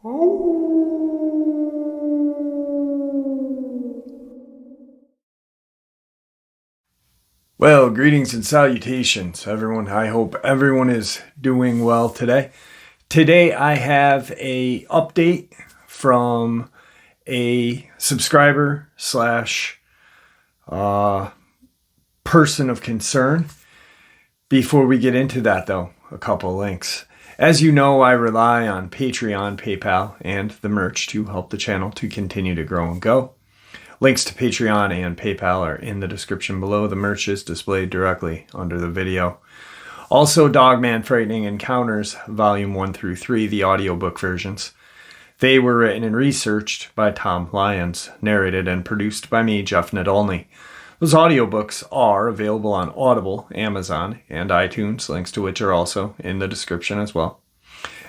Well, greetings and salutations, everyone. I hope everyone is doing well today. Today I have a update from a subscriber slash person of concern. Before we get into that, though, a couple links. As you know, I rely on Patreon, PayPal, and the merch to help the channel to continue to grow and go. Links to Patreon and PayPal are in the description below. The merch is displayed directly under the video. Also, Dogman Frightening Encounters, Volume 1 through 3, the audiobook versions. They were written and researched by Tom Lyons, narrated and produced by me, Jeff Nadolny. Those audiobooks are available on Audible, Amazon, and iTunes, links to which are also in the description as well.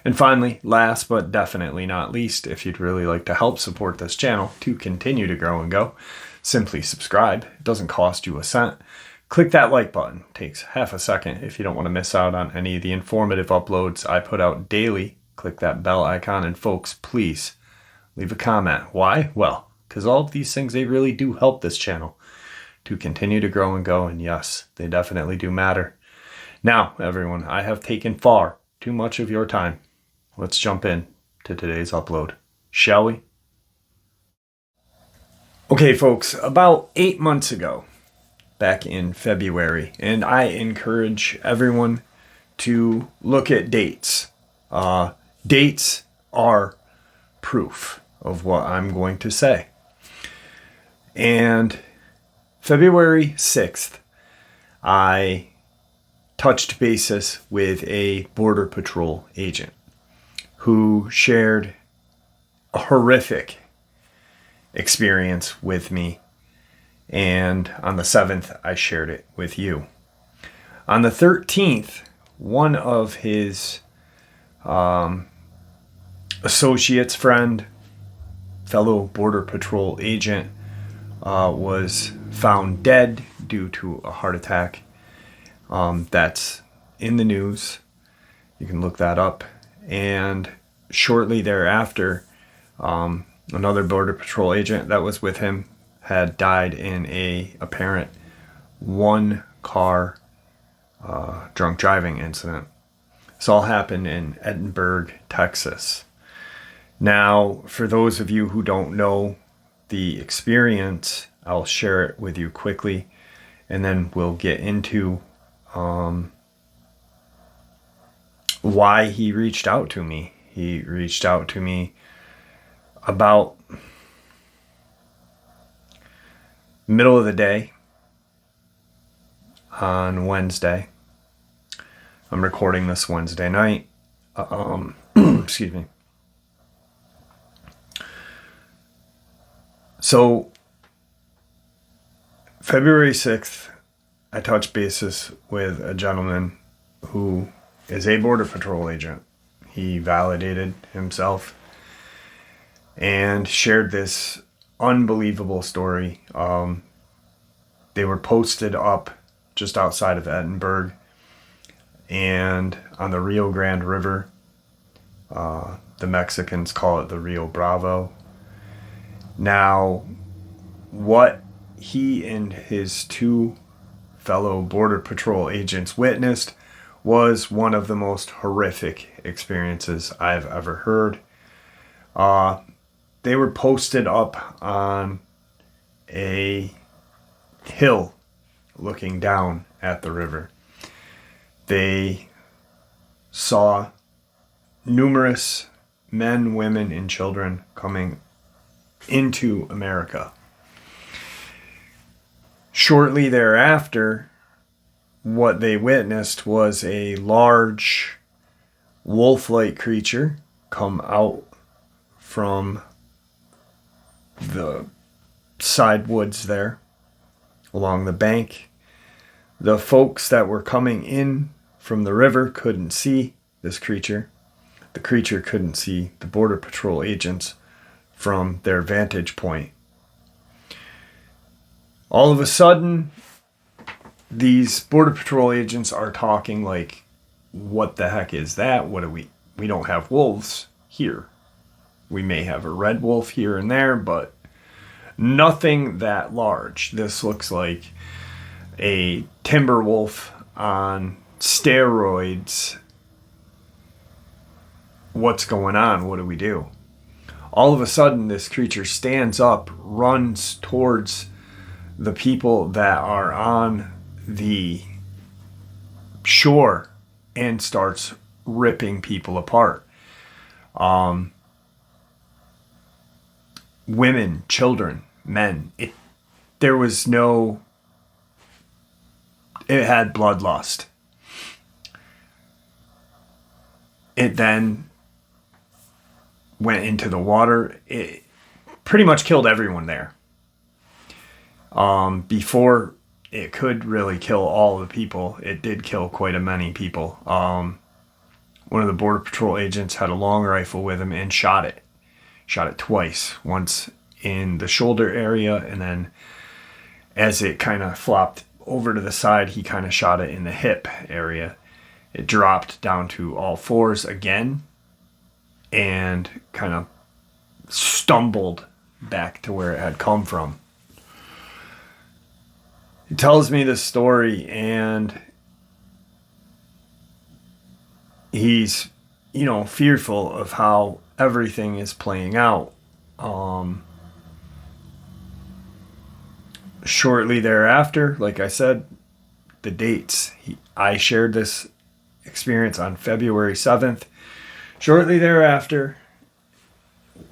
And finally, last but definitely not least, if you'd really like to help support this channel to continue to grow and go, simply subscribe. It doesn't cost you a cent. Click that like button. It takes half a second if you don't want to miss out on any of the informative uploads I put out daily. Click that bell icon, and folks, please leave a comment. Why? Well, because all of these things, they really do help this channel to continue to grow and go, and yes, they definitely do matter. Now, everyone, I have taken far too much of your time. Let's jump in to today's upload, shall we? Okay, folks, about 8 months ago, back in February, and I encourage everyone to look at dates. Dates are proof of what I'm going to say. And February 6th, I touched bases with a Border Patrol agent who shared a horrific experience with me. And on the 7th, I shared it with you. On the 13th, one of his associates, friend, fellow Border Patrol agent, was found dead due to a heart attack. That's in the news. You can look that up. And shortly thereafter, another Border Patrol agent that was with him had died in a apparent one-car drunk driving incident. This all happened in Edinburgh, Texas. Now, for those of you who don't know the experience, I'll share it with you quickly, and then we'll get into why he reached out to me. He reached out to me about middle of the day on Wednesday. I'm recording this Wednesday night. Excuse me. So, February 6th, I touched bases with a gentleman who is a Border Patrol agent. He validated himself and shared this unbelievable story. They were posted up just outside of Edinburgh and on the Rio Grande River. The Mexicans call it the Rio Bravo. Now, what he and his two fellow Border Patrol agents witnessed was one of the most horrific experiences I've ever heard. They were posted up on a hill looking down at the river. They saw numerous men, women, and children coming into America. Shortly thereafter, what they witnessed was a large wolf-like creature come out from the side woods there along the bank. The folks that were coming in from the river couldn't see this creature. The creature couldn't see the Border Patrol agents from their vantage point. All of a sudden, these Border Patrol agents are talking like, what the heck is that? What do we don't have wolves here. We may have a red wolf here and there, but nothing that large. This looks like a timber wolf on steroids. What's going on? What do we do? All of a sudden, this creature stands up, runs towards the people that are on the shore, and starts ripping people apart. Women, children, men. It had bloodlust. It then went into the water. It pretty much killed everyone there. Before it could really kill all the people, it did kill quite a many people. One of the Border Patrol agents had a long rifle with him and shot it. Shot it twice. Once in the shoulder area, and then as it kind of flopped over to the side, he kind of shot it in the hip area. It dropped down to all fours again and kind of stumbled back to where it had come from. He tells me this story, and he's, fearful of how everything is playing out. Shortly thereafter, like I said, the dates. I shared this experience on February 7th. Shortly thereafter,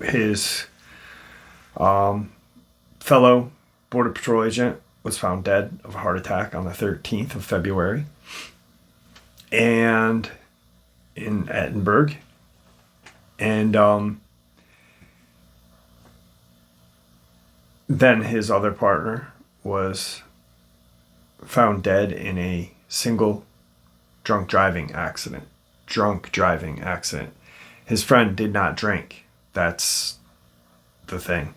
his fellow Border Patrol agent was found dead of a heart attack on the 13th of February. And in Edinburgh. And then his other partner was found dead in a single drunk driving accident. His friend did not drink. That's the thing.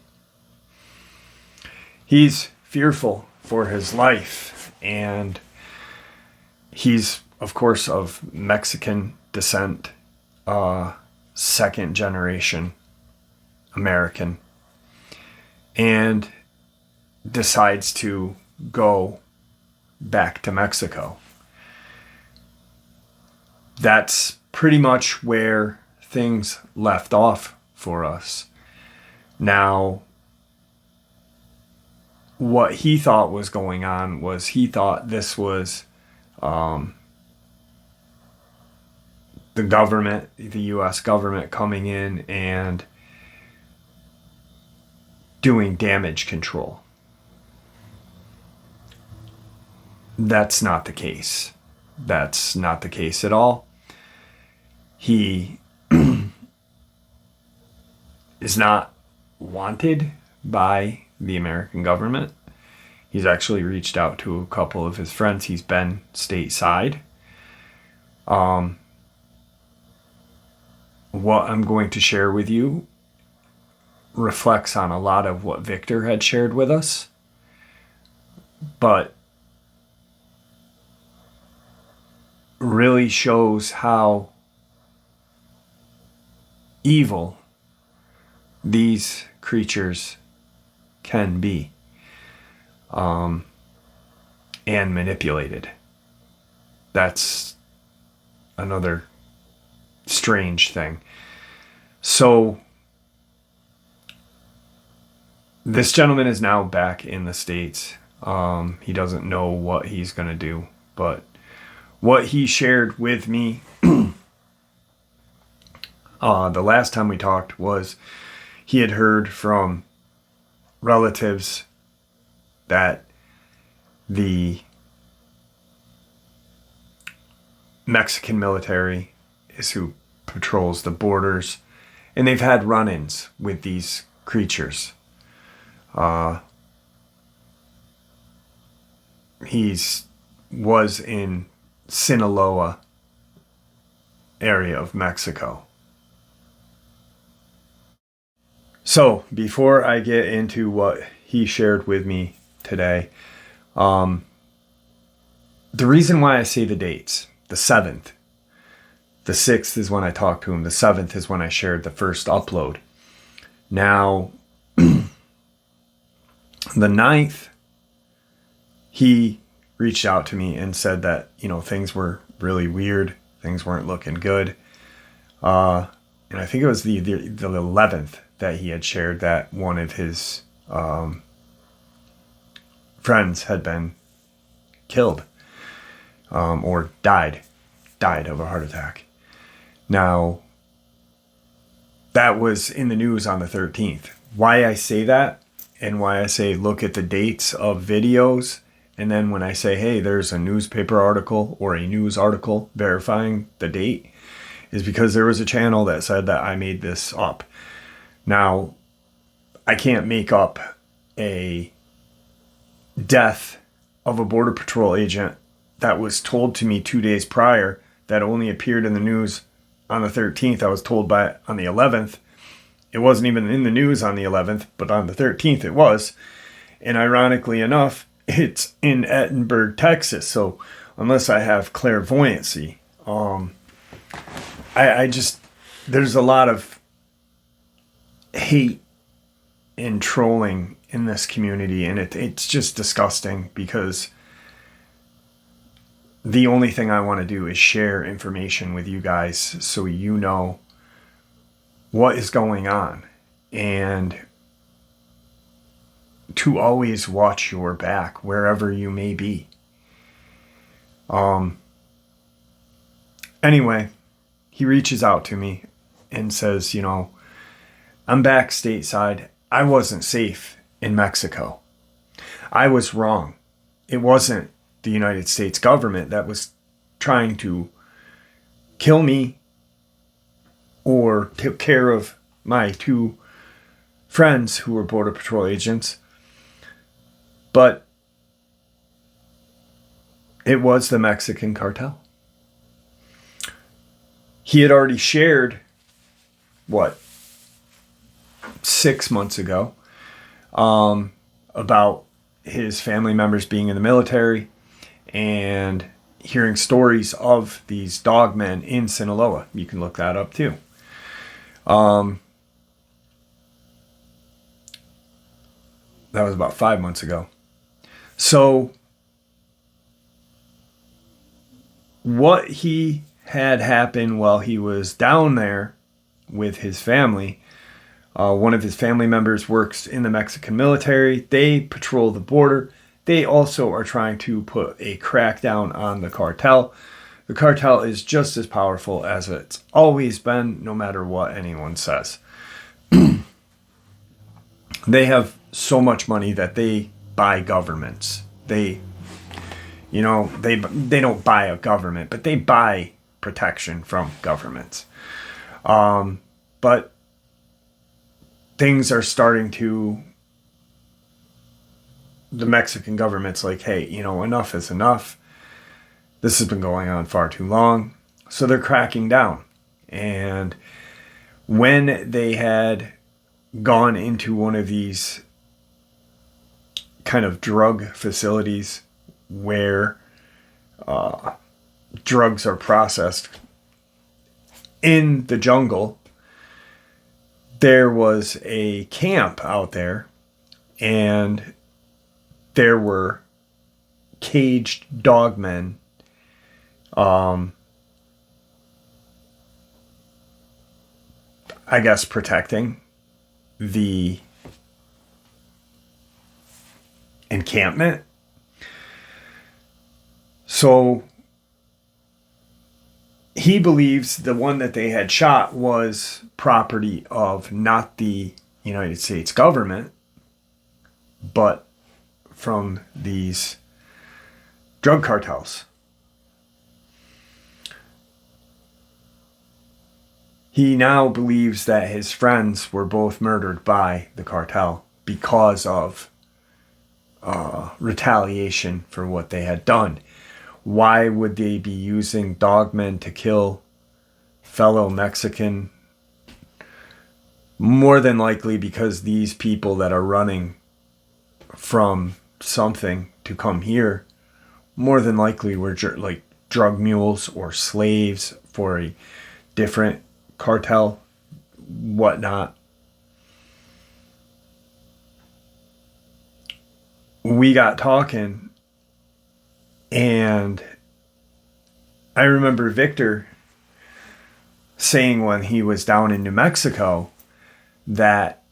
He's fearful for his life, and he's, of course, of Mexican descent, second generation American, and decides to go back to Mexico. That's pretty much where things left off for us. Now, what he thought was going on was he thought this was the government, the U.S. government, coming in and doing damage control. That's not the case. That's not the case at all. He is not wanted by the American government. He's actually reached out to a couple of his friends. He's been stateside. What I'm going to share with you reflects on a lot of what Victor had shared with us, but really shows how evil these creatures can be, and manipulated. That's another strange thing. So this gentleman is now back in the States. He doesn't know what he's going to do, but what he shared with me the last time we talked was he had heard from relatives that the Mexican military is who patrols the borders, and they've had run-ins with these creatures. Was in Sinaloa area of Mexico. So before I get into what he shared with me today, the reason why I say the dates, the 7th, the 6th is when I talked to him, the 7th is when I shared the first upload. Now, the 9th, he reached out to me and said that, things were really weird. Things weren't looking good. And I think it was the 11th that he had shared that one of his friends had been killed or died of a heart attack. Now, that was in the news on the 13th. Why I say that and why I say look at the dates of videos, and then when I say, hey, there's a newspaper article or a news article verifying the date, is because there was a channel that said that I made this up. Now, I can't make up a death of a Border Patrol agent that was told to me 2 days prior that only appeared in the news on the 13th. I was told on the 11th. It wasn't even in the news on the 11th, but on the 13th it was. And ironically enough, it's in Edinburgh, Texas. So unless I have clairvoyancy, I just, there's a lot of hate and trolling in this community, and it's just disgusting, because the only thing I want to do is share information with you guys so you know what is going on, and to always watch your back wherever you may be. Anyway, he reaches out to me and says, I'm back stateside. I wasn't safe in Mexico. I was wrong. It wasn't the United States government that was trying to kill me or took care of my 2 friends who were Border Patrol agents, but it was the Mexican cartel. He had already shared, 6 months ago, about his family members being in the military and hearing stories of these dogmen in Sinaloa. You can look that up too. That was about 5 months ago. So what he had happened while he was down there with his family, one of his family members works in the Mexican military. They patrol the border. They also are trying to put a crackdown on the cartel. The cartel is just as powerful as it's always been, no matter what anyone says. They have so much money that they buy governments. They don't buy a government, but they buy protection from governments. But things are starting to, the Mexican government's like, hey, enough is enough. This has been going on far too long. So they're cracking down. And when they had gone into one of these kind of drug facilities where drugs are processed in the jungle, there was a camp out there, and there were caged dogmen, I guess protecting the encampment. So he believes the one that they had shot was property of not the United States government, but from these drug cartels. He now believes that his friends were both murdered by the cartel because of retaliation for what they had done. Why would they be using dogmen to kill fellow Mexican? More than likely because these people that are running from something to come here, more than likely were like drug mules or slaves for a different cartel, whatnot. we got talking, and I remember Victor saying when he was down in New Mexico that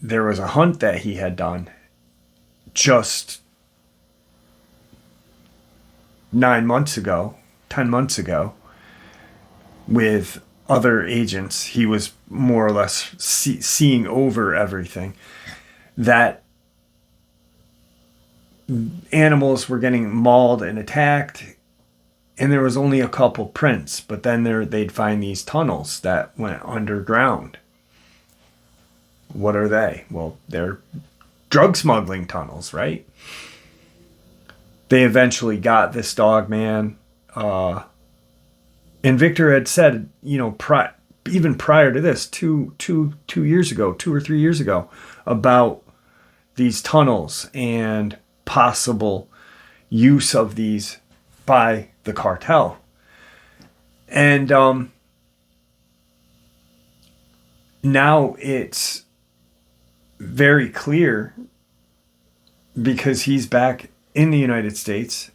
there was a hunt that he had done just 9 months ago, 10 months ago, with other agents. He was more or less seeing over everything, that animals were getting mauled and attacked, and there was only a couple prints, but then they'd find these tunnels that went underground. What are they? Well, they're drug smuggling tunnels, right? They eventually got this Dogman, and Victor had said, even prior to this, 2 years ago, 2 or 3 years ago, about these tunnels and possible use of these by the cartel. And now it's very clear, because he's back in the United States.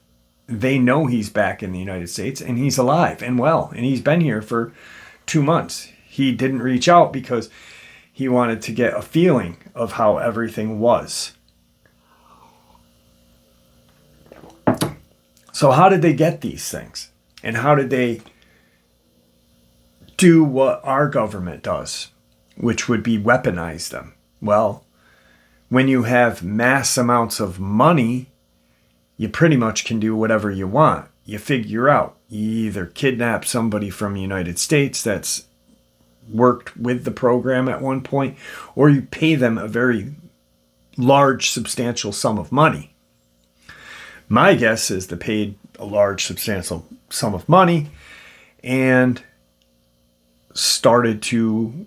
They know he's back in the United States, and he's alive and well, and he's been here for 2 months. He didn't reach out because he wanted to get a feeling of how everything was. So how did they get these things? And how did they do what our government does, which would be weaponize them? Well, when you have mass amounts of money, you pretty much can do whatever you want. You figure out, you either kidnap somebody from the United States that's worked with the program at one point, or you pay them a very large, substantial sum of money. My guess is they paid a large, substantial sum of money and started to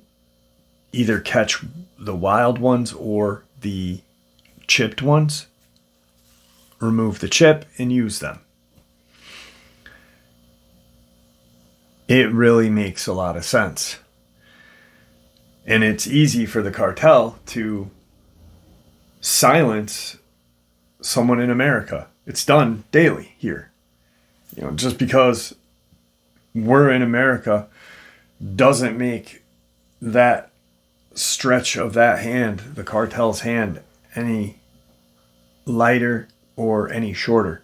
either catch the wild ones or the chipped ones, remove the chip, and use them. It really makes a lot of sense. And it's easy for the cartel to silence someone in America. It's done daily here. Just because we're in America doesn't make that stretch of that hand, the cartel's hand, any lighter or any shorter.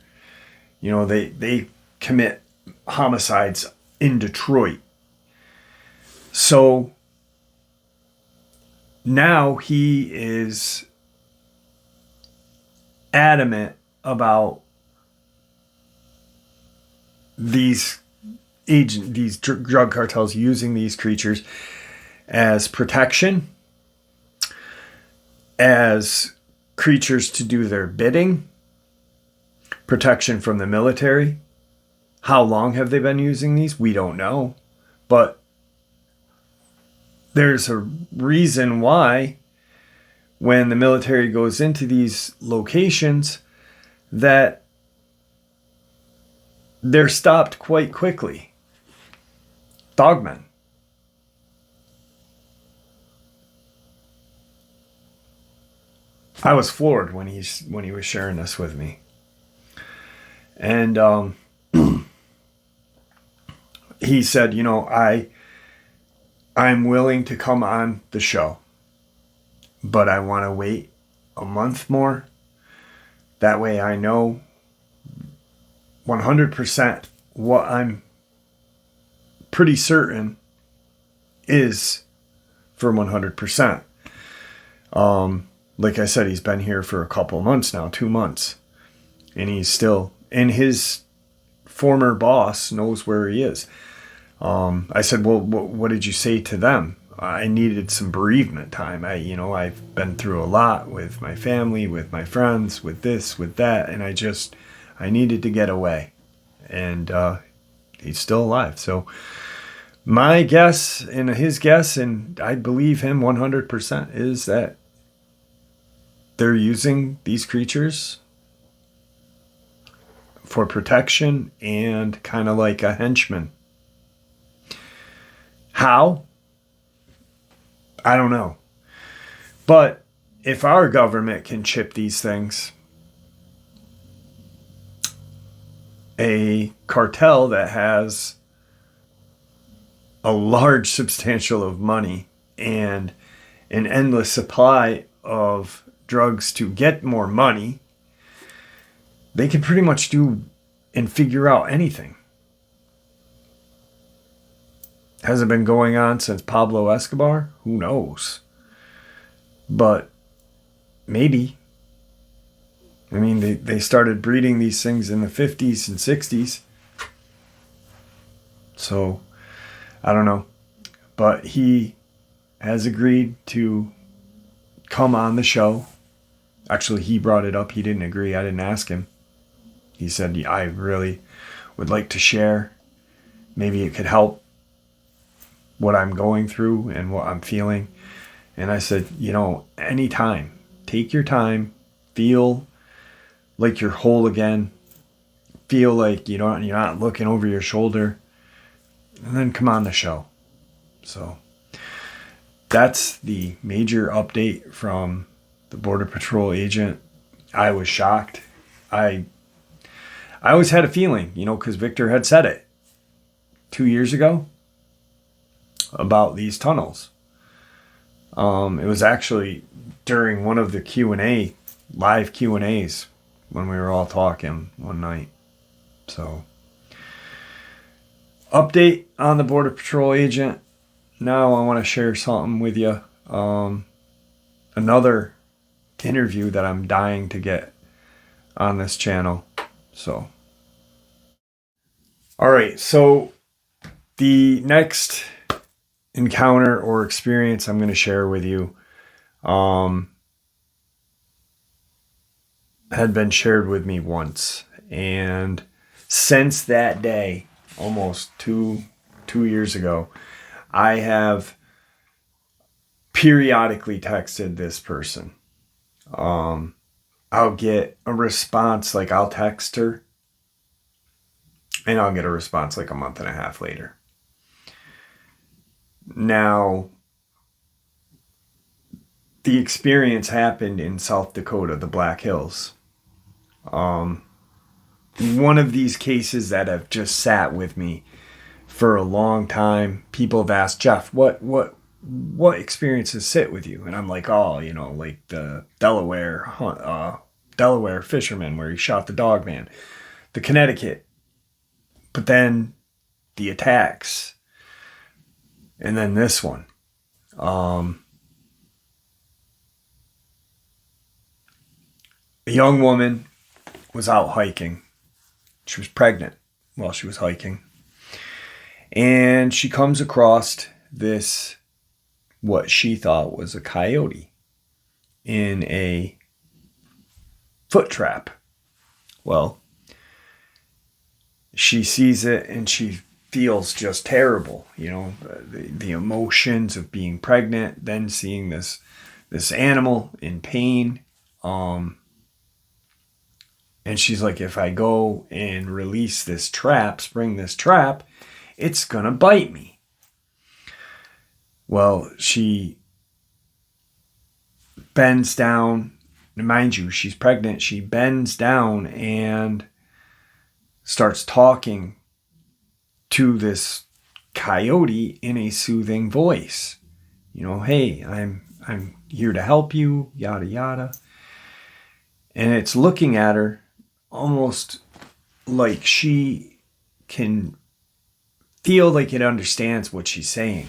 They commit homicides in Detroit. So now he is adamant about these drug cartels using these creatures as protection, as creatures to do their bidding, protection from the military. How long have they been using these? We don't know. But there's a reason why when the military goes into these locations that they're stopped quite quickly. Dogman. I was floored when he was sharing this with me. And he said, I'm willing to come on the show, but I want to wait a month more. That way I know 100% what I'm pretty certain is for 100%. Like I said, he's been here for a couple months now, 2 months. And he's still, and his former boss knows where he is. I said, well, what did you say to them? I needed some bereavement time. I've been through a lot with my family, with my friends, with this, with that. And I needed to get away. And he's still alive. So my guess and his guess, and I believe him 100%, is that they're using these creatures for protection and kind of like a henchman. How? I don't know. But if our government can chip these things, a cartel that has a large substantial of money and an endless supply of drugs to get more money, they can pretty much do and figure out anything. Has it been going on since Pablo Escobar? Who knows? But maybe. I mean, they started breeding these things in the 50s and 60s. So, I don't know. But he has agreed to come on the show. Actually, he brought it up. He didn't agree. I didn't ask him. He said, I really would like to share. Maybe it could help what I'm going through and what I'm feeling. And I said, anytime. Take your time. Feel like you're whole again. Feel like you're not looking over your shoulder. And then come on the show. So that's the major update from the Border Patrol agent. I was shocked. I always had a feeling, because Victor had said it 2 years ago about these tunnels. It was actually during one of the live Q&As when we were all talking one night. So, update on the Border Patrol agent. Now I want to share something with you. Another interview that I'm dying to get on this channel. So, all right. So the next encounter or experience I'm going to share with you had been shared with me once, and since that day, almost two years ago, I have periodically texted this person. I'll get a response, like I'll text her and I'll get a response like a month and a half later. Now, the experience happened in South Dakota, the Black Hills. One of these cases that have just sat with me for a long time. People have asked, Jeff, what experiences sit with you? And I'm like, like the Delaware fisherman where he shot the Dogman, the Connecticut, but then the attacks, and then this one. A young woman was out hiking. She was pregnant while she was hiking. And she comes across this, what she thought was a coyote in a foot trap. Well, she sees it and she feels just terrible, the emotions of being pregnant, then seeing this animal in pain. And she's like, if I go and release this trap, spring this trap, it's going to bite me. Well, she bends down. Mind you, she's pregnant. She bends down and starts talking to this coyote in a soothing voice. Hey, I'm here to help you, yada, yada. And it's looking at her almost like she can feel like it understands what she's saying.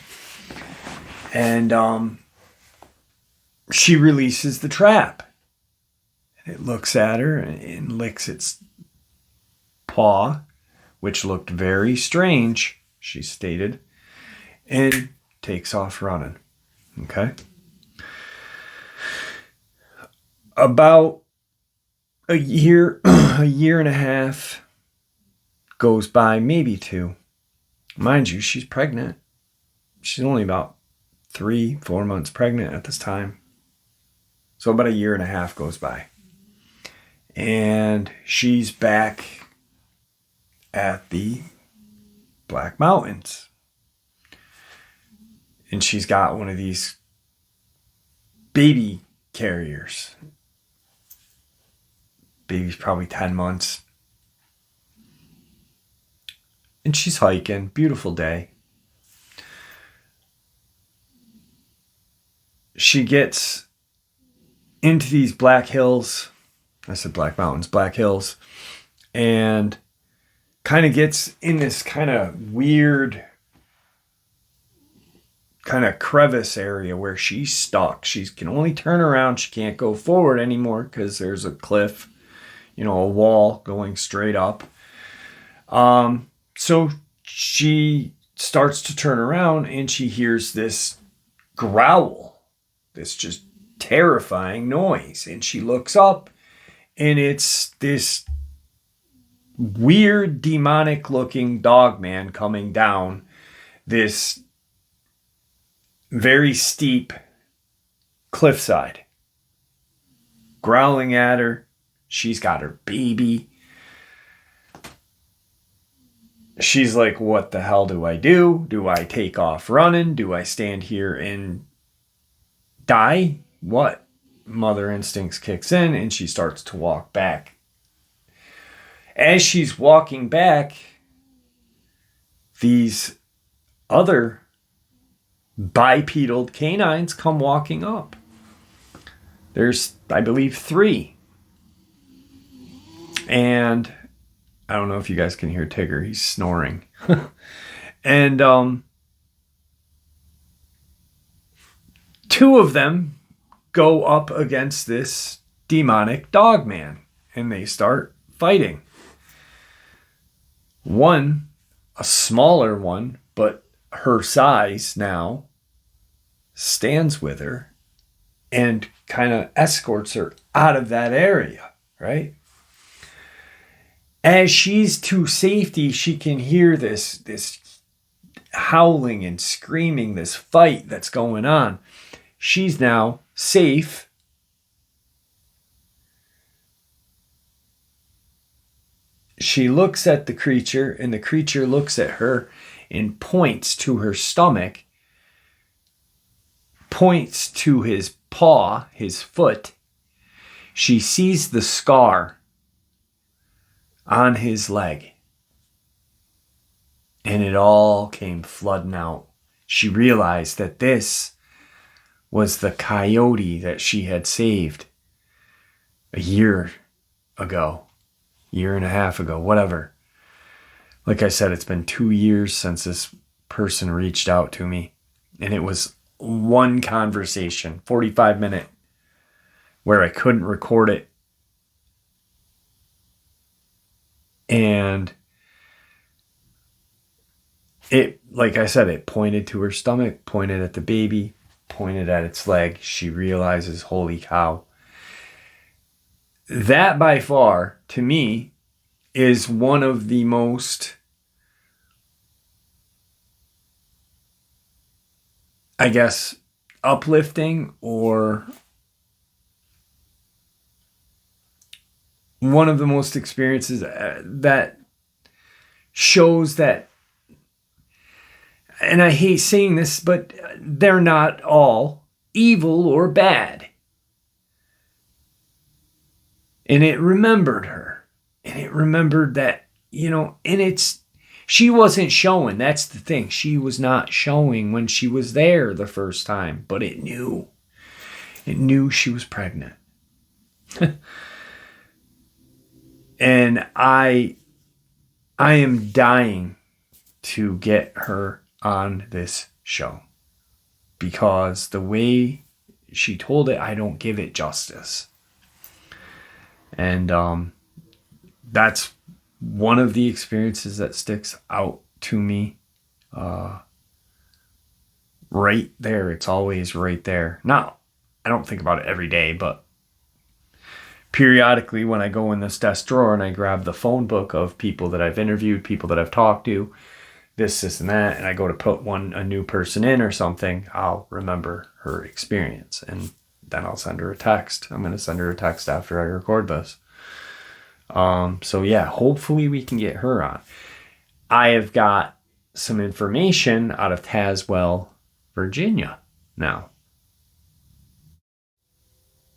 And she releases the trap. And it looks at her and licks its paw, which looked very strange, she stated, and takes off running. Okay? About a year and a half goes by, maybe 2. Mind you, she's pregnant. She's only about 3-4 months pregnant at this time. So about a year and a half goes by. And she's back at the Black Mountains. And she's got one of these baby carriers. Baby's probably 10 months. and she's hiking. Beautiful day. She gets into these black hills. I said black mountains, black hills. And kind of gets in this kind of weird kind of crevice area where she's stuck. She can only turn around. She can't go forward anymore because there's a cliff, a wall going straight up. So she starts to turn around and she hears this growl, this just terrifying noise. And she looks up and it's this weird demonic looking Dogman coming down this very steep cliffside, growling at her. She's got her baby. She's like, what the hell do I do? Do I take off running? Do I stand here and die? What? Mother instincts kicks in and she starts to walk back. As she's walking back, these other bipedal canines come walking up. There's, I believe, 3. And I don't know if you guys can hear Tigger. He's snoring. And 2 of them go up against this demonic Dogman. And they start fighting. One, a smaller one, but her size now, stands with her and kind of escorts her out of that area, right? As she's to safety, she can hear this howling and screaming, this fight that's going on. She's now safe. She looks at the creature, and the creature looks at her and points to her stomach, points to his paw, his foot. She sees the scar on his leg. And it all came flooding out. She realized that this was the coyote that she had saved a year ago, year and a half ago, whatever. Like I said, it's been 2 years since this person reached out to me. And it was one conversation, 45-minute, where I couldn't record it. And it, like I said, it pointed to her stomach, pointed at the baby, pointed at its leg. She realizes, holy cow. That by far, to me, is one of the most, I guess, uplifting, or one of the most experiences that shows that, and I hate saying this, but they're not all evil or bad. And it remembered her. And it remembered that, and she wasn't showing. That's the thing. She was not showing when she was there the first time, but it knew. It knew she was pregnant. And I am dying to get her on this show, because the way she told it, I don't give it justice. And that's one of the experiences that sticks out to me. Right there. It's always right there. Now, I don't think about it every day, but periodically when I go in this desk drawer and I grab the phone book of people that I've interviewed, people that I've talked to, this and that, and I go to put a new person in or something, I'll remember her experience, and then I'll send her a text. I'm going to send her a text after I record this. So yeah, hopefully we can get her on. I have got some information out of Tazwell, Virginia now.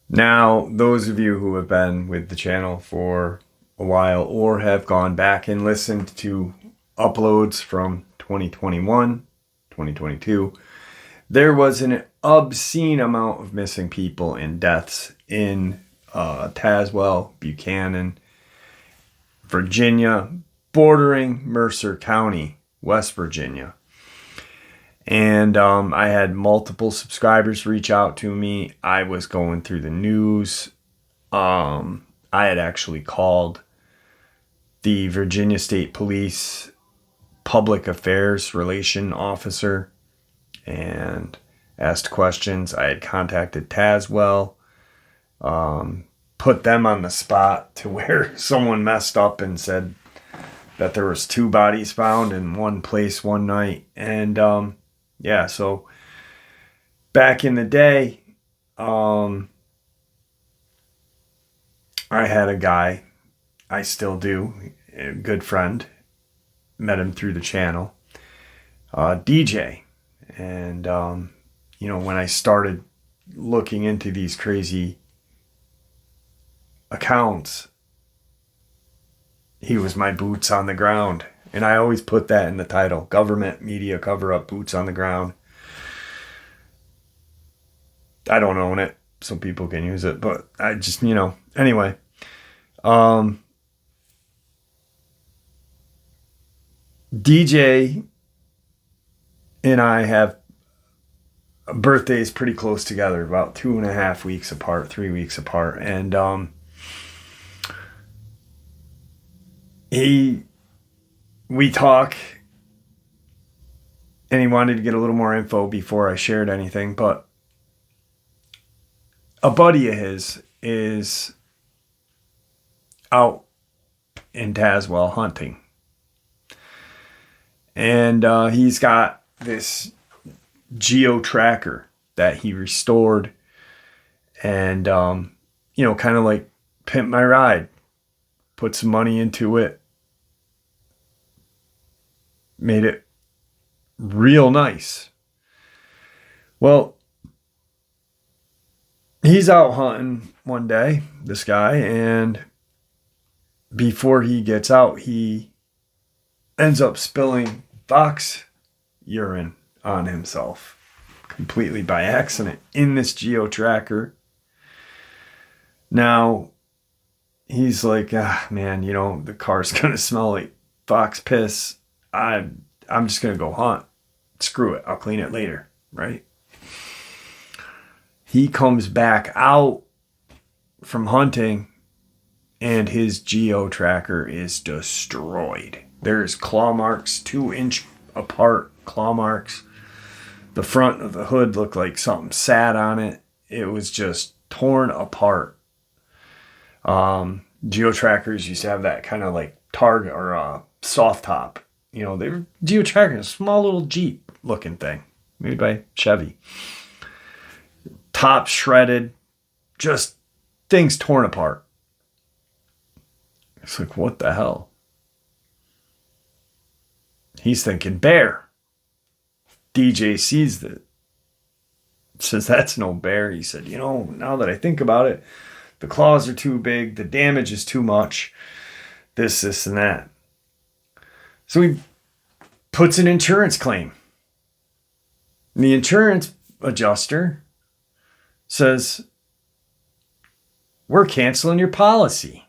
Now, those of you who have been with the channel for a while or have gone back and listened to uploads from 2021, 2022, there was an obscene amount of missing people and deaths in Tazwell, Buchanan, Virginia, bordering Mercer County, West Virginia. And I had multiple subscribers reach out to me. I was going through the news. I had actually called the Virginia State Police Public Affairs Relation Officer and asked questions. I had contacted Tazwell, put them on the spot to where someone messed up and said that there was 2 bodies found in one place one night. And yeah, so back in the day, I had a guy, I still do, a good friend, met him through the channel, DJ. And, when I started looking into these crazy accounts, he was my boots on the ground. And I always put that in the title, government media cover-up, boots on the ground. I don't own it. Some people can use it, but I just, anyway. DJ and I have birthdays pretty close together, about 2.5 weeks apart, 3 weeks apart. And we talk, and he wanted to get a little more info before I shared anything, but a buddy of his is out in Tazwell hunting. And he's got this geo tracker that he restored and, kind of like pimp my ride, put some money into it, made it real nice. Well, he's out hunting one day, this guy, and before he gets out, he ends up spilling fox urine on himself completely by accident in this geo tracker. Now, he's like, man, the car's going to smell like fox piss. I'm just going to go hunt. Screw it. I'll clean it later, right? He comes back out from hunting and his geo tracker is destroyed. There's claw marks, 2-inch apart claw marks. The front of the hood looked like something sat on it. It was just torn apart. Geo trackers used to have that kind of like target or soft top. They were geo trackers, a small little Jeep looking thing, made by Chevy. Top shredded, just things torn apart. It's like, what the hell? He's thinking bear. DJ sees that. Says, that's no bear. He said, now that I think about it, the claws are too big. The damage is too much. This, and that. So he puts an insurance claim. And the insurance adjuster says, we're canceling your policy.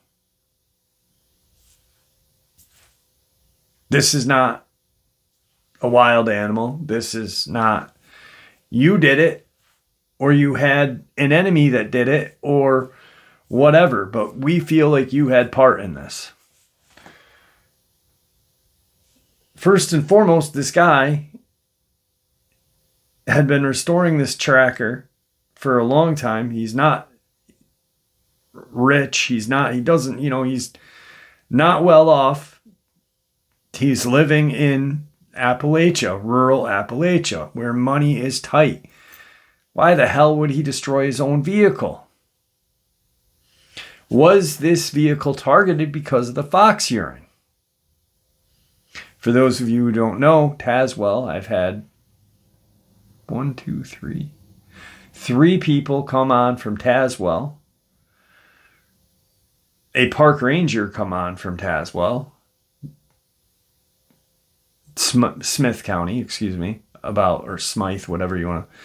This is not a wild animal. This is not, you did it, or you had an enemy that did it, or whatever, but we feel like you had part in this. First and foremost, this guy had been restoring this tracker for a long time. He's not rich. He's not well off. He's living in Appalachia, rural Appalachia, where money is tight. Why the hell would he destroy his own vehicle? Was this vehicle targeted because of the fox urine? For those of you who don't know, Tazwell, I've had 3 people come on from Tazwell. A park ranger come on from Tazwell. Smith County, excuse me, or Smythe, whatever you want to,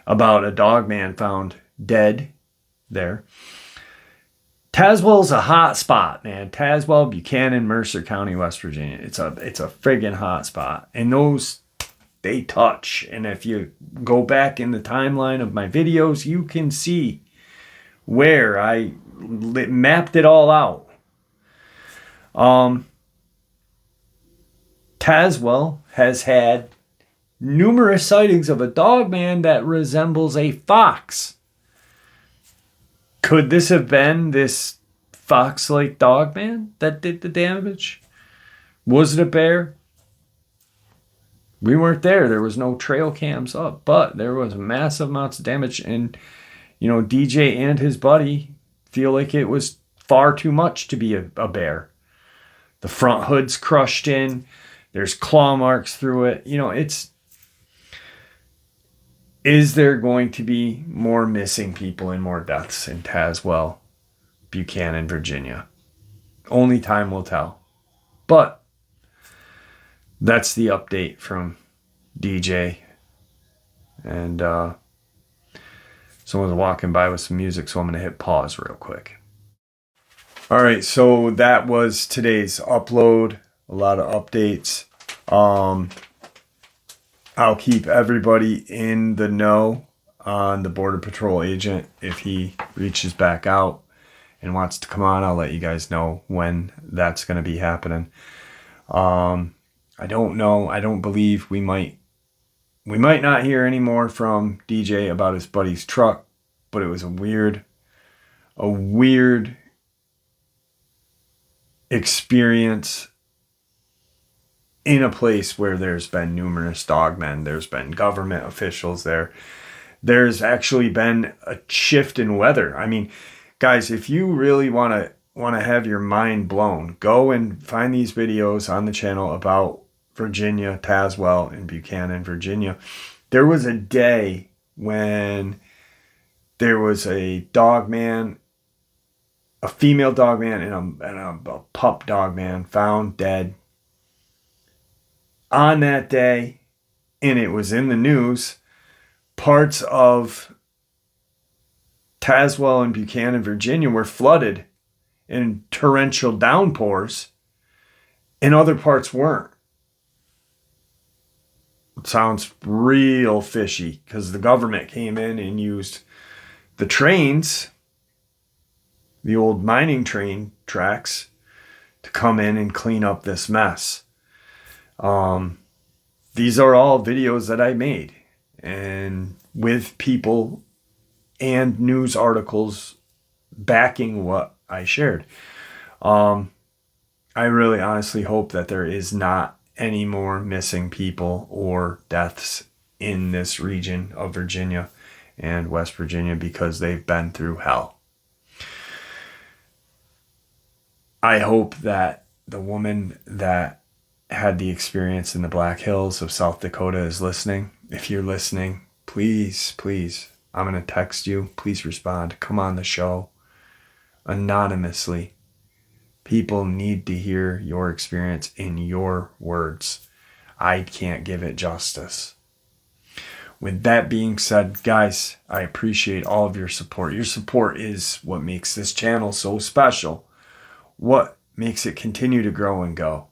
about a Dogman found dead there. Tazwell's a hot spot, man. Tazwell, Buchanan, Mercer County, West Virginia. It's a friggin' hot spot. And those, they touch. And if you go back in the timeline of my videos, you can see where I mapped it all out. Tazwell has had numerous sightings of a Dogman that resembles a fox. Could this have been this fox-like Dogman that did the damage? Was it a bear? We weren't there. There was no trail cams up, but there was massive amounts of damage. And, DJ and his buddy feel like it was far too much to be a bear. The front hood's crushed in. There's claw marks through it. Is there going to be more missing people and more deaths in Tazwell, Buchanan, Virginia? Only time will tell. But that's the update from DJ. And someone's walking by with some music, so I'm going to hit pause real quick. All right, so that was today's upload. A lot of updates. I'll keep everybody in the know on the Border Patrol agent. If he reaches back out and wants to come on, I'll let you guys know when that's going to be happening. I don't know. I don't believe we might not hear any more from DJ about his buddy's truck, but it was a weird experience in a place where there's been numerous dogmen. There's been government officials there. There's actually been a shift in weather. I mean, guys, if you really want to have your mind blown, go and find these videos on the channel about Virginia, Tazwell, and Buchanan, Virginia. There was a day when there was a dogman, a female dogman, and a pup dogman found dead on that day, and it was in the news. Parts of Tazwell and Buchanan, Virginia were flooded in torrential downpours, and other parts weren't. It sounds real fishy because the government came in and used the trains, the old mining train tracks, to come in and clean up this mess. These are all videos that I made, and with people and news articles backing what I shared. I really honestly hope that there is not any more missing people or deaths in this region of Virginia and West Virginia, because they've been through hell. I hope that the woman that had the experience in the Black Hills of South Dakota is listening. If you're listening, please, I'm going to text you. Please respond. Come on the show anonymously. People need to hear your experience in your words. I can't give it justice. With that being said, guys, I appreciate all of your support. Your support is what makes this channel so special. What makes it continue to grow and go.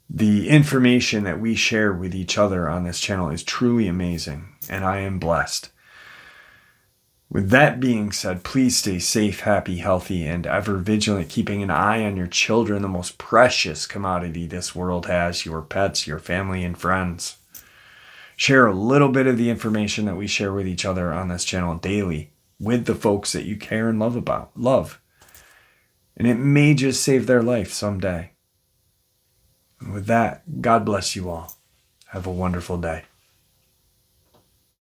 The information that we share with each other on this channel is truly amazing, and I am blessed. With that being said, please stay safe, happy, healthy, and ever vigilant, keeping an eye on your children, the most precious commodity this world has, your pets, your family, and friends. Share a little bit of the information that we share with each other on this channel daily with the folks that you care and love. And it may just save their life someday. And with that, God bless you all. Have a wonderful day.